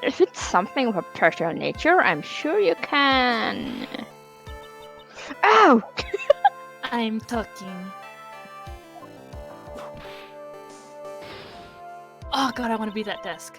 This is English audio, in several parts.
If it's something of a personal nature, I'm sure you can. Ow! I'm talking. Oh god, I want to be that desk.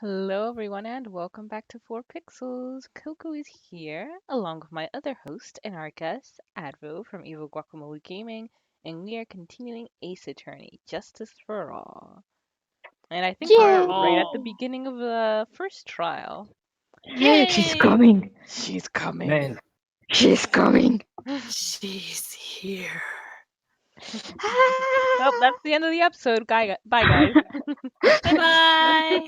Hello, everyone, and welcome back to 4 Pixels. Coco is here, along with my other host and our guest, Advo from Evil Guacamole Gaming, and we are continuing Ace Attorney, Justice for All. And I think we're right at the beginning of the first trial. Yay! She's coming! She's coming. Man, She's coming! She's here. Well, that's the end of the episode. Bye, guys. Bye-bye!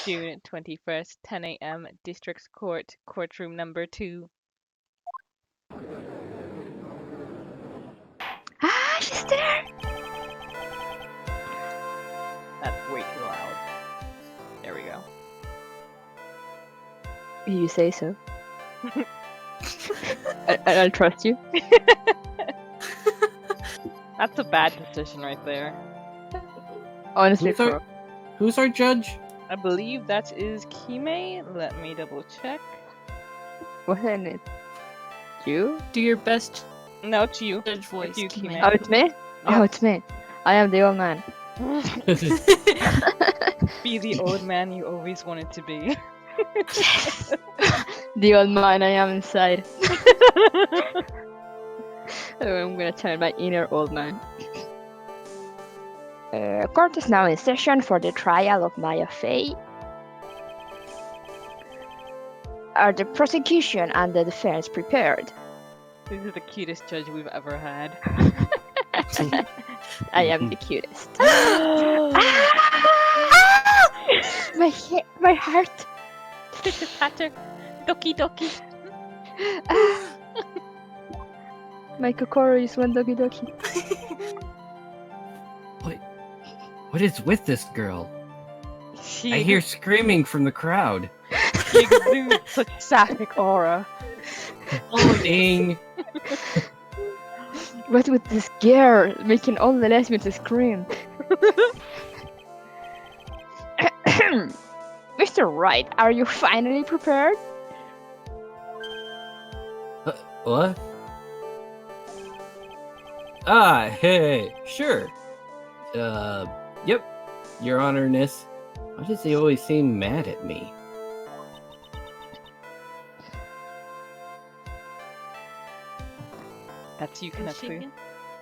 June 21st, 10 a.m., District's Court, courtroom number 2. Ah, she's there! That's way too loud. There we go. You say so. I'll trust you. That's a bad decision right there. Honestly, who's our judge? I believe that is Kime. Let me double check. wasn't it you? Do your best No, it's you. judge voice. It's you, Kime. Oh, it's me? Oh, it's me. I am the old man. Be the old man you always wanted to be. The old man I am inside. Oh, I'm gonna turn my inner old man. Court is now in session for the trial of Maya Fey. Are the prosecution and the defense prepared? This is the cutest judge we've ever had. I am the cutest. My heart. Patter. Doki doki. My kokoro is one doki doki. What is with this girl? She I hear screaming from the crowd. exudes such sapphic aura. Oh, dang. What with this girl making all the lesbians scream? Mr. Wright, are you finally prepared? What? Ah, hey, sure. Yep, Your Honorness. Why does he always seem mad at me? That's you, Kanetsu.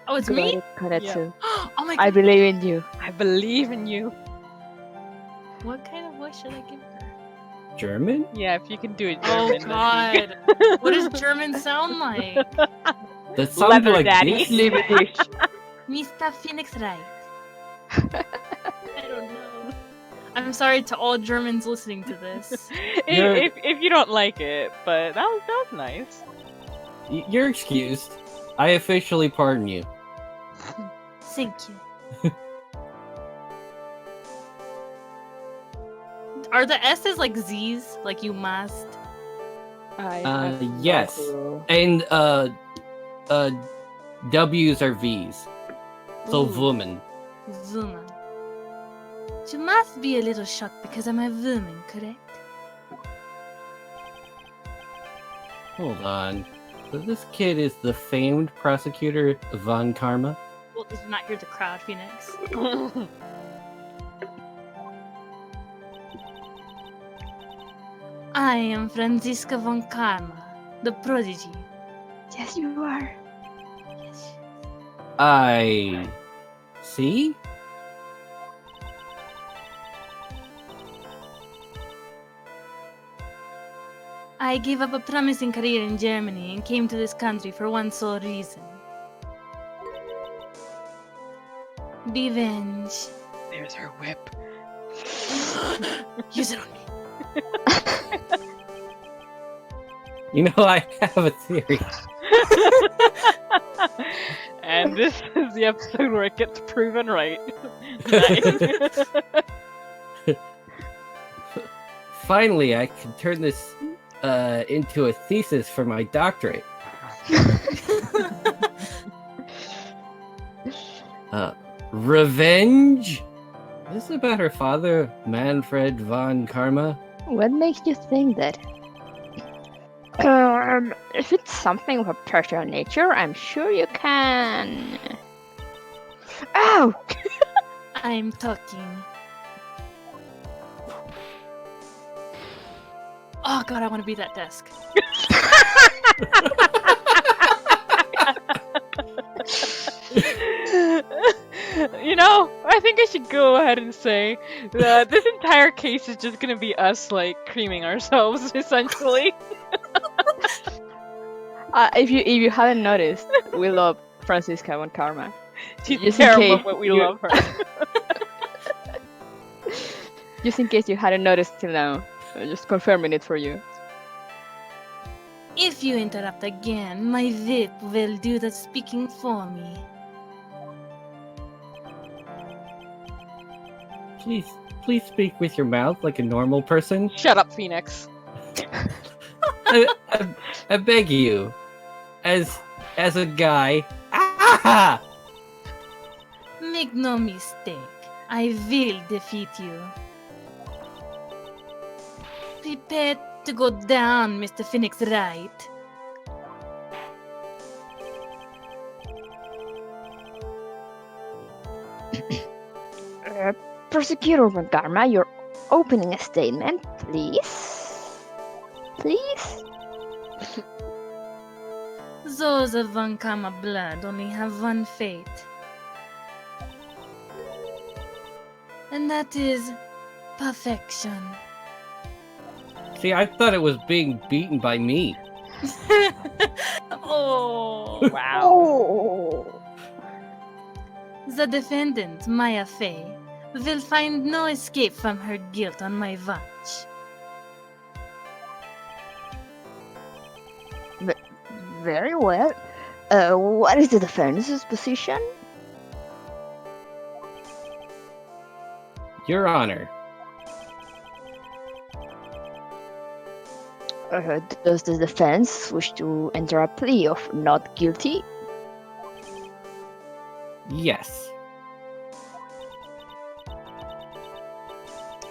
Oh, it's me? Kanetsu. Oh my god. I believe in you. I believe in you. What kind of voice should I give her? German? Yeah, if you can do it Oh German. god. What does German sound like? That sounds Leather like daddy. this. Mr. Phoenix Wright. I don't know. I'm sorry to all Germans listening to this. if you don't like it, but that was nice. You're excused. I officially pardon you. Thank you. Are the S's like Z's? Like you must? Yes. And, W's are V's. So, Ooh. woman. Woman. You must be a little shocked because I'm a woman, correct? Hold on. So this kid is the famed prosecutor Von Karma? Well, did you not hear the crowd, Phoenix? I am Franziska von Karma, the prodigy. Yes, you are. Yes. I... see? I gave up a promising career in Germany and came to this country for one sole reason. Revenge. There's her whip. Use it on me. You know, I have a theory. And this is the episode where it gets proven right. Nice. Finally, I can turn this into a thesis for my doctorate. Revenge? This is about her father, Manfred von Karma. What makes you think that? If it's something of a personal nature, I'm sure you can. Ow! I'm talking. Oh god, I want to be that desk. You know, I think I should go ahead and say that this entire case is just gonna be us, like, creaming ourselves, essentially. If you hadn't noticed, we love Franziska von Karma. She's Just in terrible, case but we you- love her. Just in case you hadn't noticed till now, just confirming it for you. If you interrupt again, my whip will do the speaking for me. Please speak with your mouth like a normal person. Shut up, Phoenix. I beg you, as a guy. Ah! Make no mistake, I will defeat you. Prepare to go down, Mr. Phoenix Wright. Prosecutor von Karma, you're opening a statement, please? Please? Those of Von Karma blood only have one fate. And that is perfection. See, I thought it was being beaten by me. Oh. Wow. Oh! The defendant, Maya Fey, will find no escape from her guilt on my watch. Very well. What is the defense's position? Your Honor, Does the defense wish to enter a plea of not guilty? yes.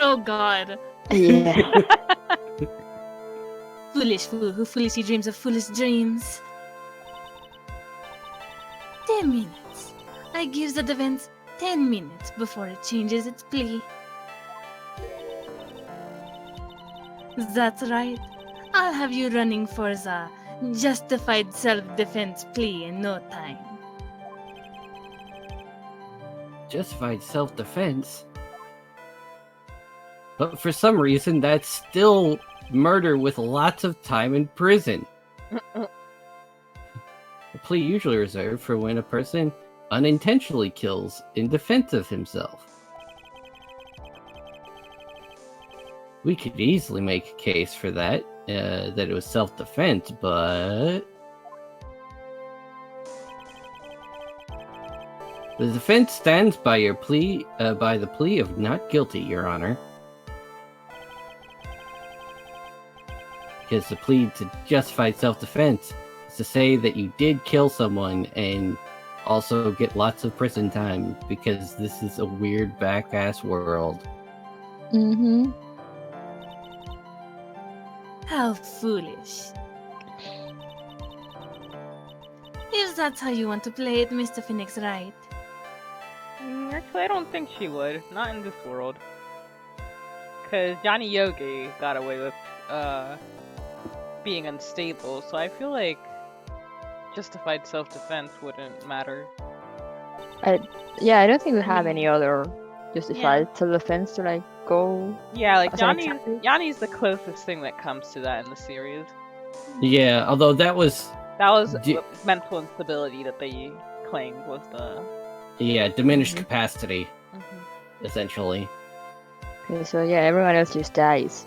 Oh god. Yeah. Foolish fool who foolishly dreams of foolish dreams. 10 minutes. I give the defense 10 minutes before it changes its plea. That's right. I'll have you running for the justified self-defense plea in no time. Justified self-defense. But for some reason, that's still murder with lots of time in prison. A plea usually reserved for when a person unintentionally kills in defense of himself. We could easily make a case for that, that it was self-defense, but... The defense stands by your plea, by the plea of not guilty, Your Honor. Because the plea to justify self-defense is to say that you did kill someone and also get lots of prison time because this is a weird back-ass world. Mm-hmm. How foolish. If that's how you want to play it, Mr. Phoenix Wright. Actually, I don't think she would. Not in this world. Because Johnny Yogi got away with being unstable, so I feel like justified self-defense wouldn't matter. Yeah, I don't think we have any other justified self-defense to like go. Yeah, like As an example? Johnny's the closest thing that comes to that in the series. Yeah, although that was... That was Do- the mental instability that they claimed was the... Yeah, diminished capacity. essentially. Okay, so yeah, everyone else just dies.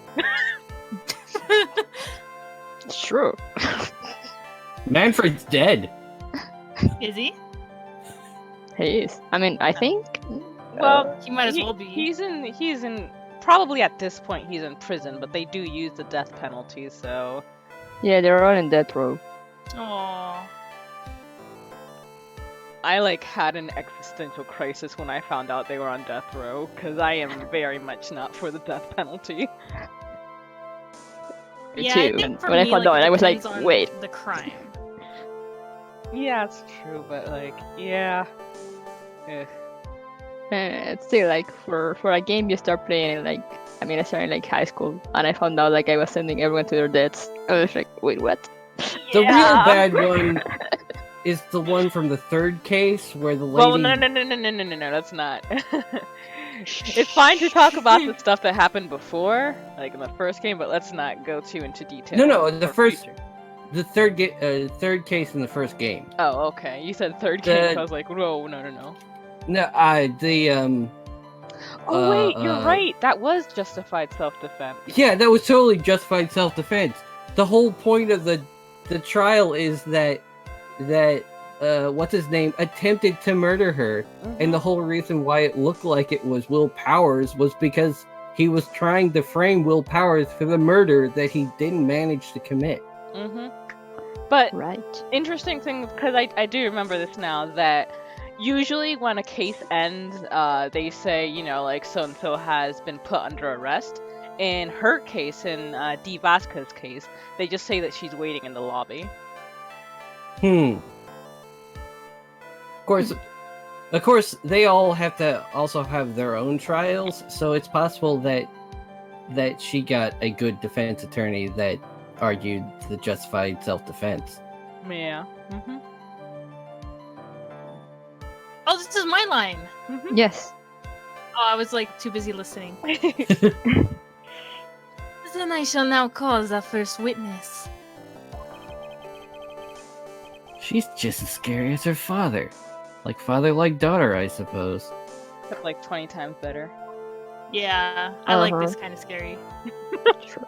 It's true. Manfred's dead. Is he? He is. I mean, I think. Well, He might as well be. He's in probably at this point he's in prison, but they do use the death penalty, so Yeah, they're all in death row. Aww. I had an existential crisis when I found out they were on death row, because I am very much not for the death penalty. Me Yeah, too. I think And for when I me, found out, it I was like, depends on wait. the crime. Yeah, it's true, but yeah. Ugh. It's still for a game you start playing I started in high school, and I found out I was sending everyone to their deaths. I was like, wait, what? The real Yeah. bad one is the one from the third case where the lady. Well, no, that's not. It's fine to talk about the stuff that happened before, in the first game, but let's not go too into detail. No, the for first- future. The third case in the first game. Oh, okay. You said third game, so The- I was like, whoa, no. No, Oh wait, you're uh, right. That was justified self-defense. Yeah, that was totally justified self-defense. The whole point of the trial is that what's his name attempted to murder her, and the whole reason why it looked like it was Will Powers was because he was trying to frame Will Powers for the murder that he didn't manage to commit. But Right. interesting thing, because I do remember this now, that usually when a case ends, they say, so-and-so has been put under arrest. In her case, in Dee Vasquez's case, they just say that she's waiting in the lobby. Of course, they all have to also have their own trials, so it's possible that she got a good defense attorney that argued the justified self-defense. Yeah. Oh, this is my line. Yes. Oh, I was too busy listening. Then I shall now call the first witness. She's just as scary as her father. Like father, like daughter, I suppose. Except 20 times better. Yeah, I like Uh-huh. this kind of scary. Sure.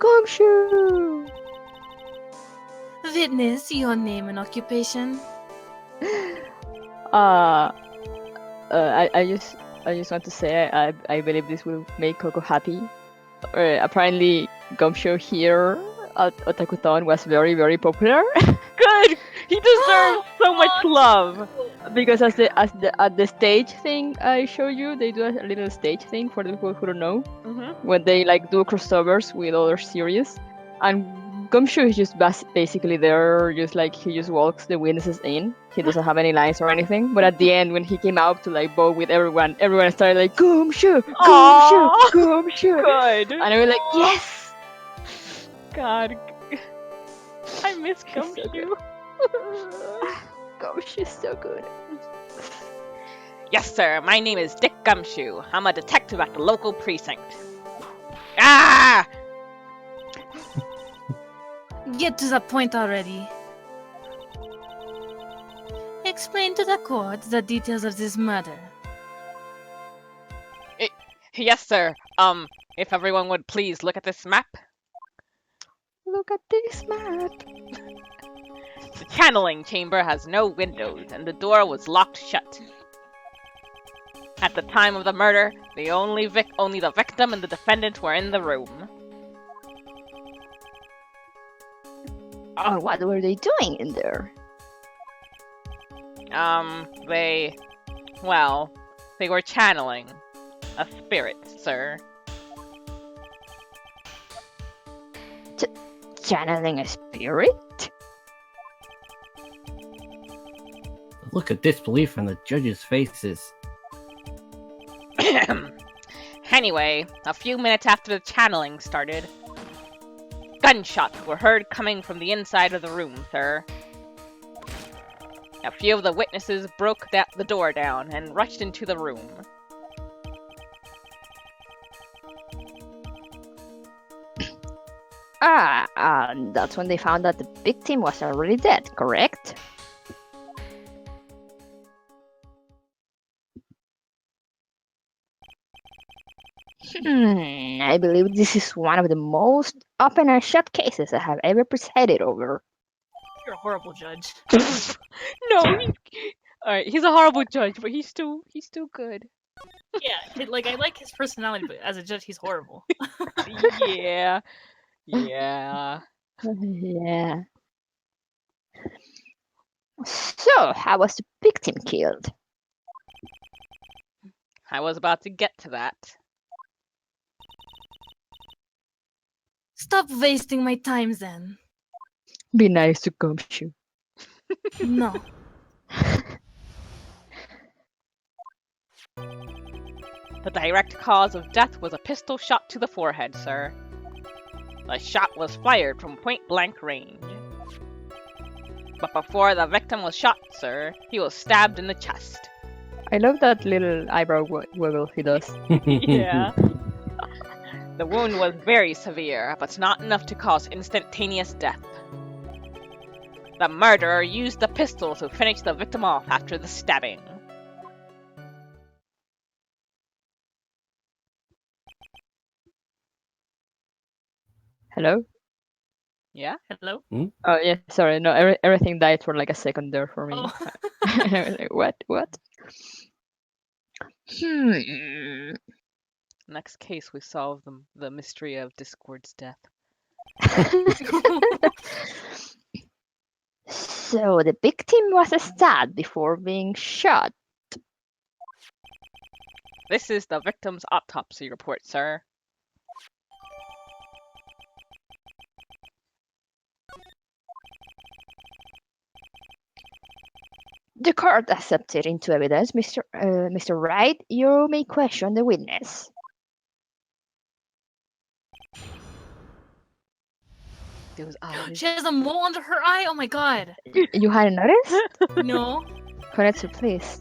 Gumshoe! Witness, your name and occupation? I just want to say I believe this will make Coco happy. Apparently, Gumshoe here at Otakuton was very, very popular. Good! He deserves so much love! Because at the stage thing I showed you, they do a little stage thing for the people who don't know, when they do crossovers with other series, and Gumshoe is just basically there, just he just walks the witnesses in. He doesn't have any lines or anything, but at the end when he came out to vote with everyone started Gumshoe, Gumshoe, Aww. Gumshoe, Good! and I was like, yes. God. I miss She's so Gumshoe. Gumshoe's so good. Yes, sir. My name is Dick Gumshoe. I'm a detective at the local precinct. Ah! Get to the point already. Explain to the court the details of this murder. Yes, sir. If everyone would please look at this map. Look at this map. The channeling chamber has no windows, and the door was locked shut. At the time of the murder, only the victim and the defendant were in the room. Oh, what were they doing in there? They were channeling a spirit, sir. Channeling a spirit? The look of disbelief on the judges' faces. Anyway, a few minutes after the channeling started, gunshots were heard coming from the inside of the room, sir. A few of the witnesses broke the door down and rushed into the room. That's when they found that the victim was already dead, correct? I believe this is one of the most open and shut cases I have ever presided over. You're a horrible judge. No, alright, he's a horrible judge, but he's still good. Yeah, I like his personality, but as a judge, he's horrible. Yeah. Yeah. Yeah. So, how was the victim killed? I was about to get to that. Stop wasting my time, then. Be nice to Gumshoe. No. The direct cause of death was a pistol shot to the forehead, sir. The shot was fired from point-blank range. But before the victim was shot, sir, he was stabbed in the chest. I love that little eyebrow wiggle he does. Yeah. The wound was very severe, but not enough to cause instantaneous death. The murderer used the pistol to finish the victim off after the stabbing. Hello? Yeah? Hello? Oh, yeah, sorry. No, everything died for like a second there for me. Oh. I was like, what? Next case, we solve the mystery of Discord's death. So the victim was stabbed before being shot. This is the victim's autopsy report, sir. The court accepted into evidence, Mr. Wright. You may question the witness. Those eyes. She has a mole under her eye? Oh my god. You hadn't noticed? No. Konetsu, please.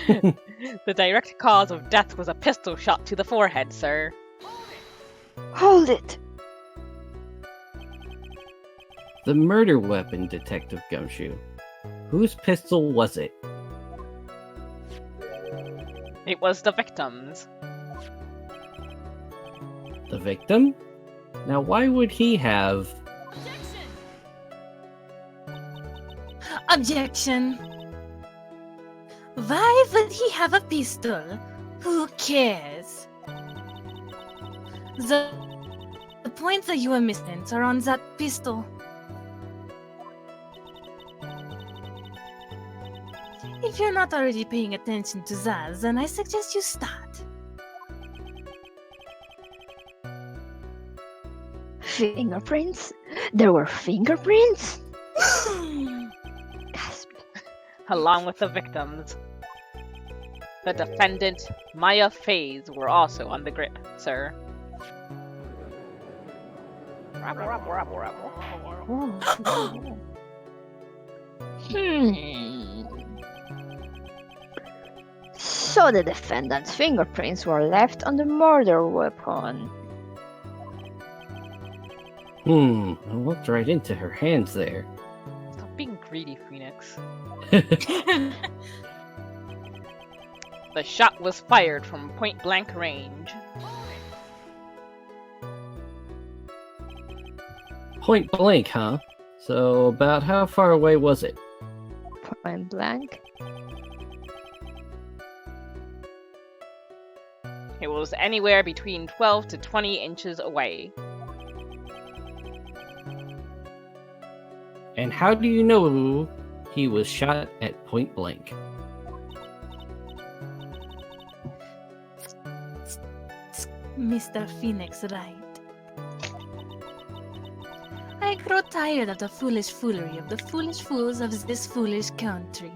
The direct cause of death was a pistol shot to the forehead, sir. Hold it! The murder weapon, Detective Gumshoe. Whose pistol was it? It was the victim's. The victim? Now, why would he have... Objection. Why would he have a pistol? Who cares? The points that you are missing are on that pistol. If you're not already paying attention to that, then I suggest you start. Fingerprints? There were fingerprints? Gasp. Along with the victims. The defendant, Maya Faze, were also on the grip, sir. Rabble, rabble, rabble, rabble. So the defendant's fingerprints were left on the murder weapon. I looked right into her hands there. Stop being greedy, Phoenix. The shot was fired from point-blank range. Point blank, huh? So about how far away was it? Point blank. It was anywhere between 12 to 20 inches away. And how do you know he was shot at point blank? Mr. Phoenix Wright. I grow tired of the foolish foolery of the foolish fools of this foolish country.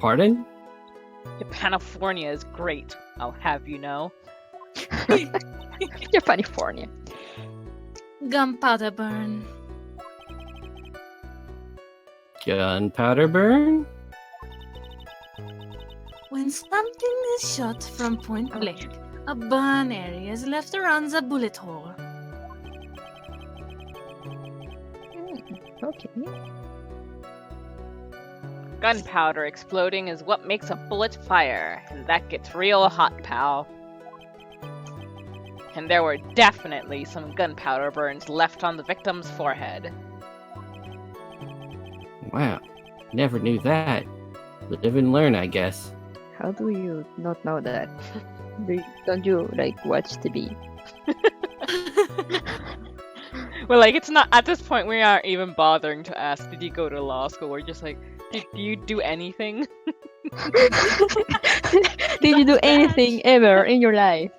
Pardon? California is great, I'll have you know. You're California. Gunpowder burn. Gunpowder burn? When something is shot from point blank, a burn area is left around the bullet hole. Okay. Gunpowder exploding is what makes a bullet fire, and that gets real hot, pal. And there were definitely some gunpowder burns left on the victim's forehead. Wow, never knew that. Live and learn, I guess. How do you not know that? Don't you like watch TV? Well, like, it's not, at this point, we aren't even bothering to ask, did you go to law school? We're just like, did you do anything? Did you do anything ever in your life?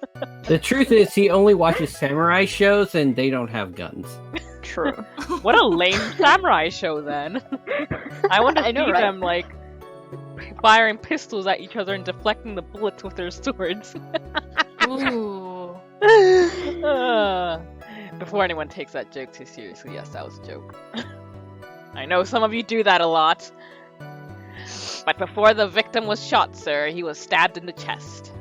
The truth is, he only watches samurai shows and they don't have guns. True. What a lame samurai show, then. I want to see know, right? them, like, firing pistols at each other and deflecting the bullets with their swords. Ooh. Before anyone takes that joke too seriously, yes, that was a joke. I know some of you do that a lot. But before the victim was shot, sir, he was stabbed in the chest.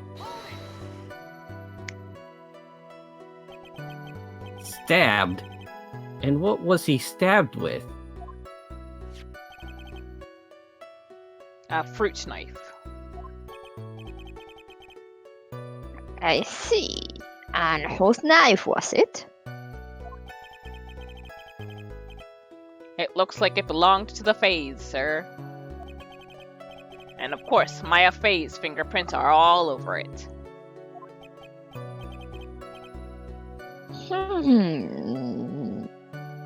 Stabbed? And what was he stabbed with? A fruit knife. I see. And whose knife was it? It looks like it belonged to the Fays, sir. And of course, Maya Fay's fingerprints are all over it.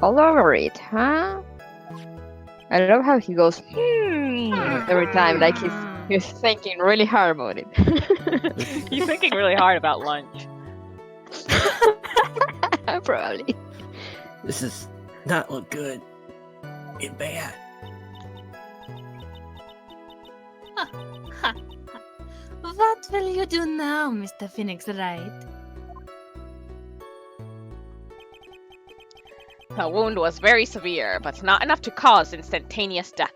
All over it, huh? I love how he goes every time, like he's thinking really hard about it. He's thinking really hard about lunch. Probably. This does not look good. It's bad. What will you do now, Mr. Phoenix Wright? The wound was very severe, but not enough to cause instantaneous death.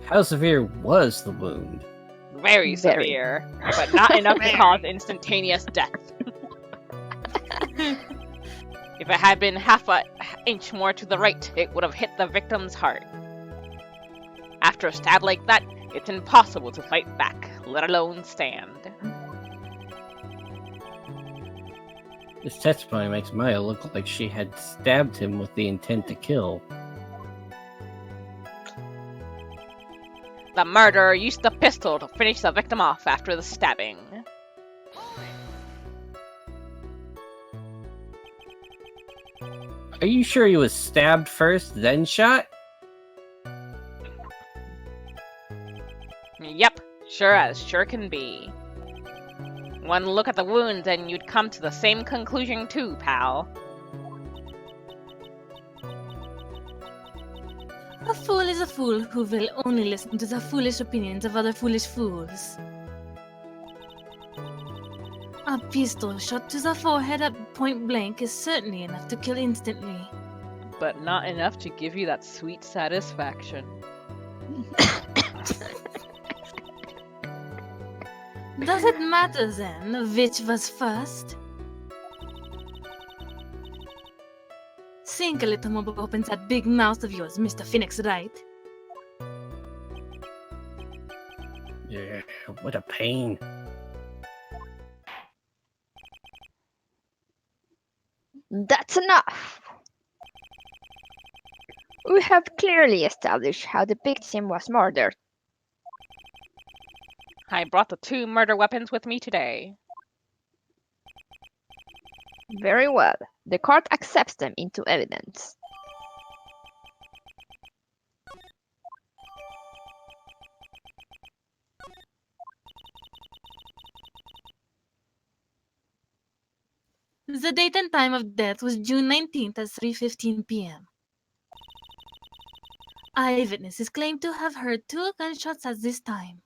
How severe was the wound? Very severe, but not enough to cause instantaneous death. If it had been half an inch more to the right, it would have hit the victim's heart. After a stab like that, it's impossible to fight back, let alone stand. This testimony makes Maya look like she had stabbed him with the intent to kill. The murderer used the pistol to finish the victim off after the stabbing. Are you sure he was stabbed first, then shot? Yep, sure as sure can be. One look at the wounds and you'd come to the same conclusion too, pal. A fool is a fool who will only listen to the foolish opinions of other foolish fools. A pistol shot to the forehead at point blank is certainly enough to kill instantly. But not enough to give you that sweet satisfaction. Does it matter then which was first? Think a little more before opens that big mouth of yours, Mr. Phoenix Wright. Yeah, what a pain. That's enough! We have clearly established how the victim was murdered. I brought the 2 murder weapons with me today. Very well. The court accepts them into evidence. The date and time of death was June 19th at 3:15 p.m. Eyewitnesses claim to have heard 2 gunshots at this time.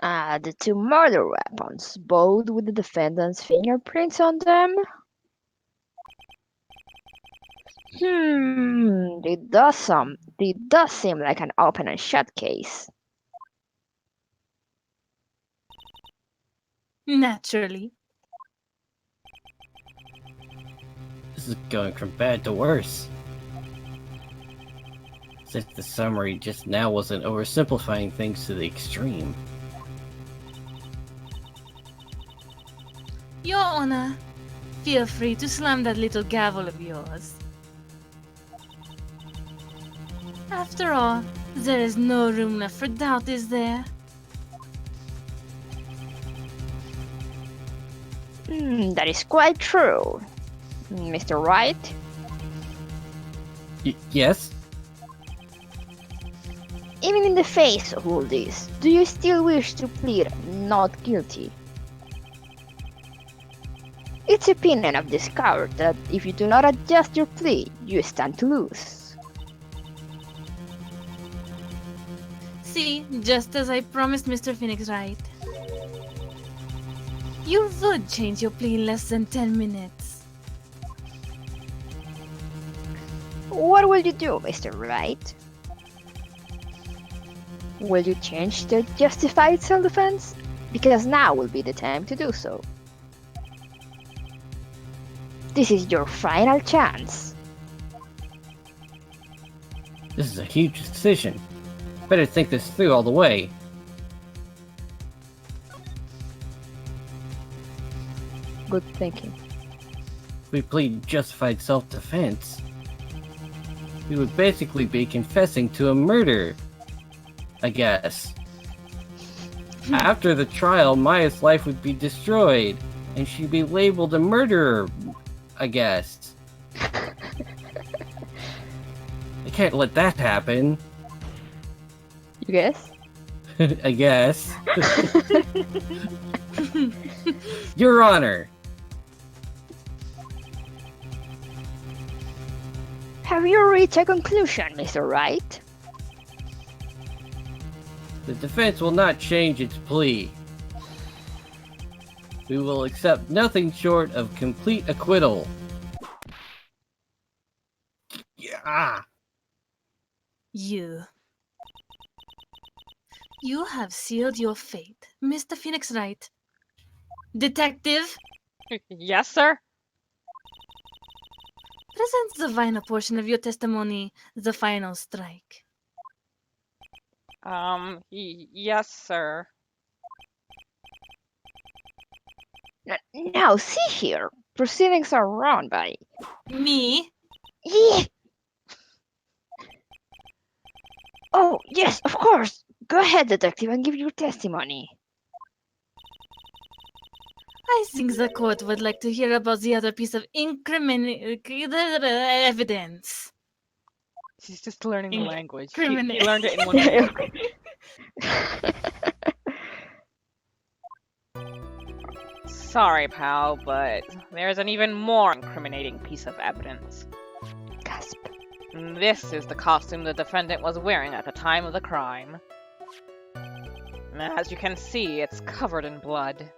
The 2 murder weapons, both with the defendant's fingerprints on them? It does seem like an open and shut case. Naturally, This is going from bad to worse. As if the summary just now wasn't oversimplifying things to the extreme. Your Honor, feel free to slam that little gavel of yours. After all, there is no room left for doubt, is there? That is quite true. Mr. Wright? Yes? Even in the face of all this, do you still wish to plead not guilty? It's the opinion of this court that if you do not adjust your plea, you stand to lose. See, just as I promised Mr. Phoenix Wright. You would change your plea in less than 10 minutes. What will you do, Mr. Wright? Will you change to justified self-defense? Because now will be the time to do so. This is your final chance. This is a huge decision. Better think this through all the way. Good thinking. If we plead justified self-defense, we would basically be confessing to a murder, I guess. After the trial, Maya's life would be destroyed, and she'd be labeled a murderer, I guess. I can't let that happen. You guess? I guess. Your Honor! Have you reached a conclusion, Mr. Wright? The defense will not change its plea. We will accept nothing short of complete acquittal. Yeah. You have sealed your fate, Mr. Phoenix Wright. Detective, Yes, sir? present the final portion of your testimony, the final strike. Yes, sir. Now, see here. Proceedings are run by... Me? Yeah. Oh, yes, of course. Go ahead, detective, and give your testimony. I think the court would like to hear about the other piece of incriminating evidence. She's just learning the language. He Incriminate. learned it in 1 week. Sorry, pal, but there's an even more incriminating piece of evidence. Gasp. This is the costume the defendant was wearing at the time of the crime. As you can see, it's covered in blood.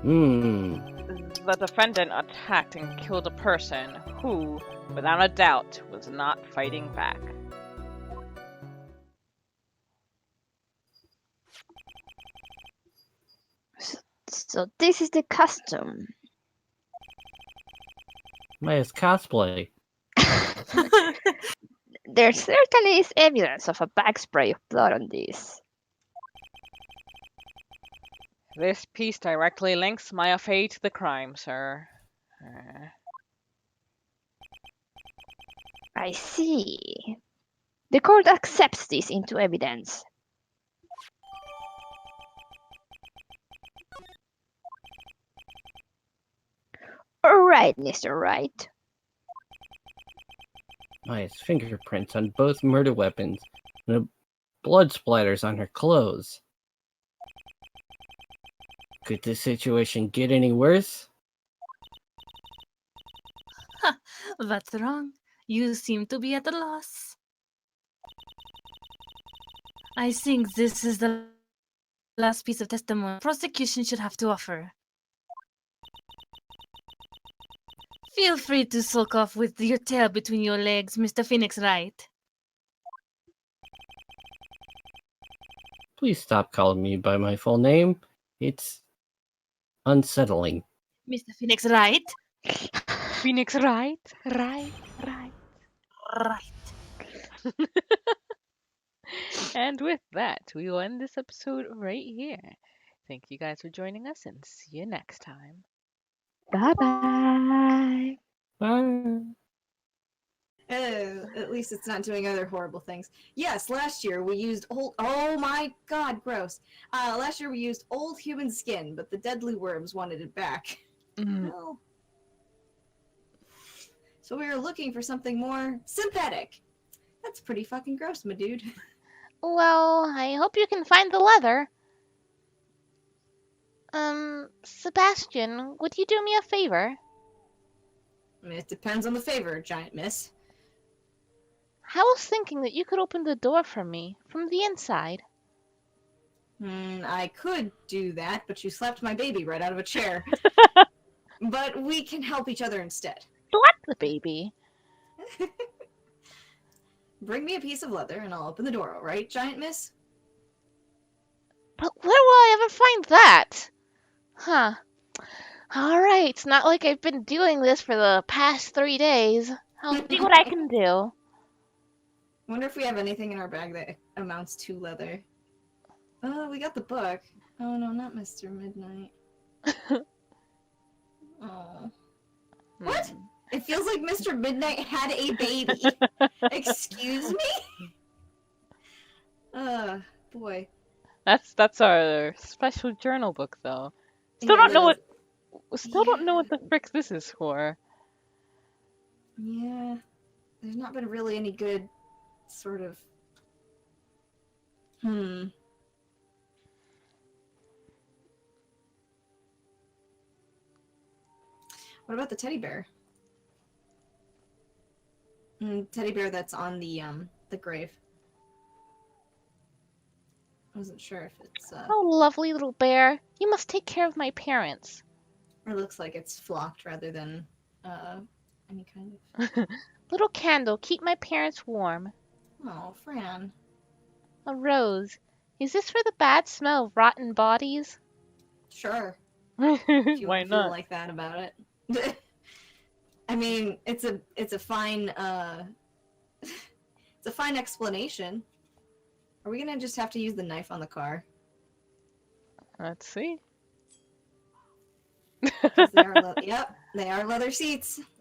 The defendant attacked and killed a person who, without a doubt, was not fighting back. So this is the costume. Maya's cosplay. There certainly is evidence of a backspray of blood on this. This piece directly links Maya Fey to the crime, sir. I see. The court accepts this into evidence. All right, Mr. Wright. Maya's fingerprints on both murder weapons and blood splatters on her clothes. Could this situation get any worse? What's wrong? You seem to be at a loss. I think this is the last piece of testimony prosecution should have to offer. Feel free to sulk off with your tail between your legs, Mr. Phoenix Wright. Please stop calling me by my full name. It's unsettling. Mr. Phoenix Wright? Phoenix, right? Right. Right. And with that, we will end this episode right here. Thank you guys for joining us and see you next time. Bye bye. Bye. At least it's not doing other horrible things. Yes, last year we used old. Oh my god, gross. Last year we used old human skin, but the deadly worms wanted it back. Well, so we were looking for something more synthetic. That's pretty fucking gross, my dude. Well, I hope you can find the leather. Sebastian, would you do me a favor? I mean, it depends on the favor, giant miss. I was thinking that you could open the door for me from the inside. I could do that, but you slapped my baby right out of a chair. But we can help each other instead. Slap the baby. Bring me a piece of leather and I'll open the door, alright, giant miss? But where will I ever find that? Huh. Alright, it's not like I've been doing this for the past 3 days. I'll see what I can do. Wonder if we have anything in our bag that amounts to leather. Oh, we got the book. Oh no, not Mr. Midnight. Oh. What? It feels like Mr. Midnight had a baby. Excuse me? Boy. That's our special journal book, though. Yeah, Don't know that what the frick this is for. Yeah. There's not been really any good sort of... What about the teddy bear? Teddy bear that's on the grave. I wasn't sure if it's, Oh, lovely little bear. You must take care of my parents. It looks like it's flocked rather than, any kind of... Little candle, keep my parents warm. Oh, Fran. A rose. Is this for the bad smell of rotten bodies? Sure. If you Why feel not? like that about it. I mean, it's a fine, it's a fine explanation. Are we gonna just have to use the knife on the car? Let's see. 'Cause they are yep, they are leather seats.